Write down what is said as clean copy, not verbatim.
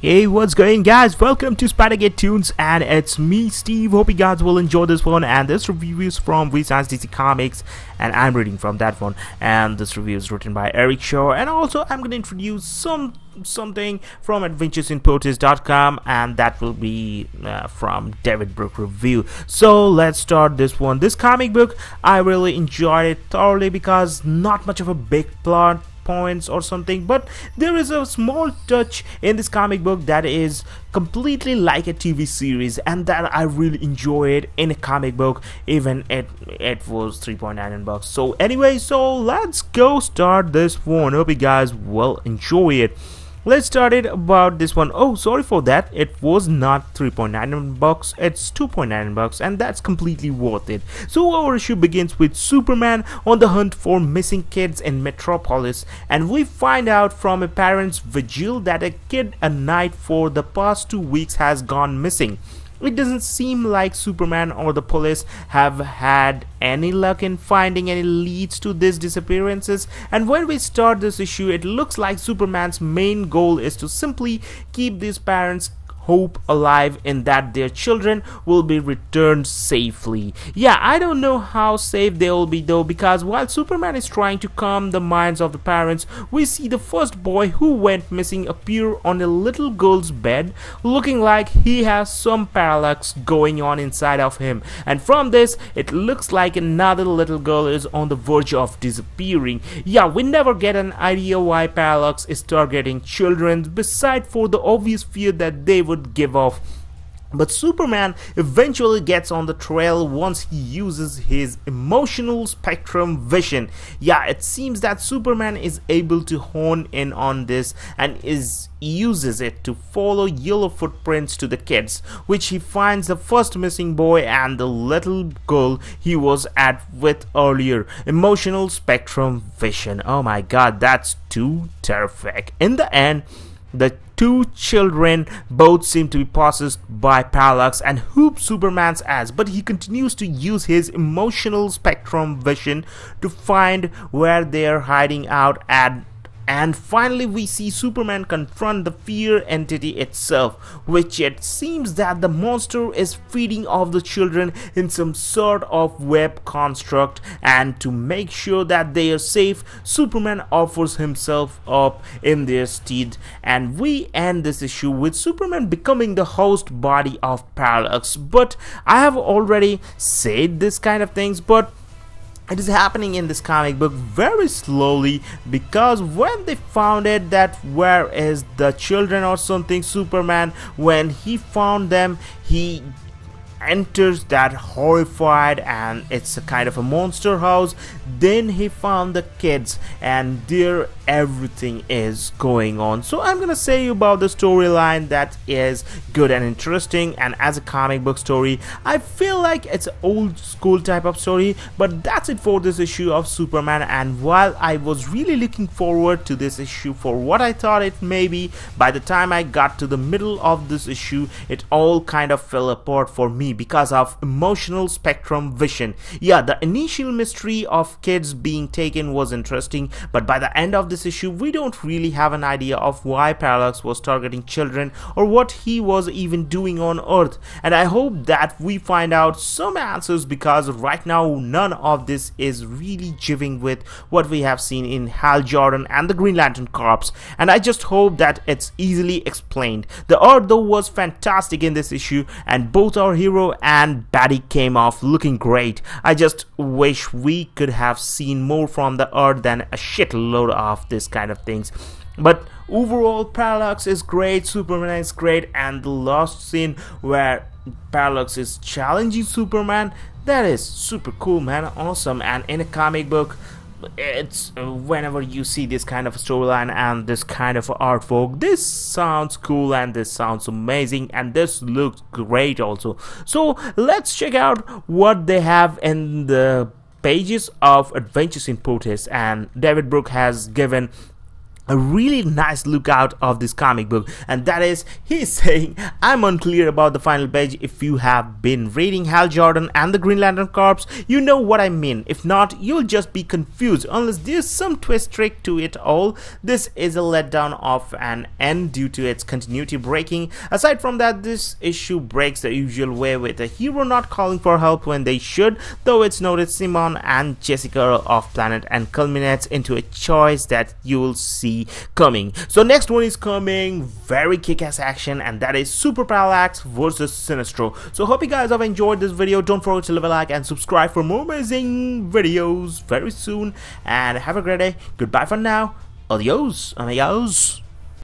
Hey, what's going, guys? Welcome to Spider-Gate Tunes, and it's me, Steve. Hope you guys will enjoy this one. And this review is from Science DC Comics, and I'm reading from that one. And this review is written by Eric Shaw. And also, I'm going to introduce something from AdventuresInProteus.com, and that will be from David Brook Review. So let's start this one. This comic book, I really enjoyed it thoroughly because not much of a big plot points or something, but there is a small touch in this comic book that is completely like a TV series, and that I really enjoyed in a comic book, even it was 3.99 bucks. So anyway, so let's go start this one. Hope you guys will enjoy it. Let's start it about this one. Oh, sorry for that, it was not 3.99 bucks, it's 2.99 bucks, and that's completely worth it. So our issue begins with Superman on the hunt for missing kids in Metropolis, and we find out from a parent's vigil that a kid a night for the past 2 weeks has gone missing. It doesn't seem like Superman or the police have had any luck in finding any leads to these disappearances, and when we start this issue, it looks like Superman's main goal is to simply keep these parents' hope alive in that their children will be returned safely. Yeah, I don't know how safe they will be though, because while Superman is trying to calm the minds of the parents, we see the first boy who went missing appear on a little girl's bed, looking like he has some parallax going on inside of him, and from this it looks like another little girl is on the verge of disappearing. Yeah, we never get an idea why Parallax is targeting children, beside for the obvious fear that they would give off. But Superman eventually gets on the trail once he uses his emotional spectrum vision. Yeah, it seems that Superman is able to hone in on this and uses it to follow yellow footprints to the kids, which he finds the first missing boy and the little girl he was at with earlier. Emotional spectrum vision. Oh my god, that's too terrific. In the end, the two children both seem to be possessed by Parallax and whoop Superman's ass, but he continues to use his emotional spectrum vision to find where they're hiding out at. And finally we see Superman confront the fear entity itself, which it seems that the monster is feeding off the children in some sort of web construct, and to make sure that they are safe, Superman offers himself up in their stead. And we end this issue with Superman becoming the host body of Parallax. But I have already said this kind of things, but it is happening in this comic book very slowly, because when they found it that where is the children or something, Superman, when he found them, he enters that horrified, and it's a kind of a monster house. Then he found the kids, and there everything is going on. So I'm gonna say about the storyline that is good and interesting, and as a comic book story I feel like it's an old school type of story. But that's it for this issue of Superman, and while I was really looking forward to this issue for what I thought it may be, by the time I got to the middle of this issue it all kind of fell apart for me because of emotional spectrum vision. Yeah, the initial mystery of kids being taken was interesting, but by the end of this issue we don't really have an idea of why Parallax was targeting children or what he was even doing on Earth. And I hope that we find out some answers, because right now none of this is really jiving with what we have seen in Hal Jordan and the Green Lantern Corps, and I just hope that it's easily explained. The Earth though was fantastic in this issue, and both our hero and baddie came off looking great. I just wish we could have seen more from the Earth than a shitload of this kind of things. But overall Parallax is great, Superman is great, and the last scene where Parallax is challenging Superman, that is super cool, man, awesome. And in a comic book, it's whenever you see this kind of storyline and this kind of artwork, this sounds cool and this sounds amazing and this looks great also. So let's check out what they have in the pages of Adventures in Proteus, and David Brook has given a really nice look out of this comic book, and that is, he's saying, I'm unclear about the final page. If you have been reading Hal Jordan and the Green Lantern Corps, you know what I mean. If not, you'll just be confused unless there's some twist trick to it all. This is a letdown of an end due to its continuity breaking. Aside from that, this issue breaks the usual way, with a hero not calling for help when they should, though it's noted Simon and Jessica are off planet, and culminates into a choice that you'll see coming. So next one is coming, very kick-ass action, and that is Super Parallax versus Sinestro. So hope you guys have enjoyed this video. Don't forget to leave a like and subscribe for more amazing videos very soon, and have a great day. Goodbye for now. Adios amigos.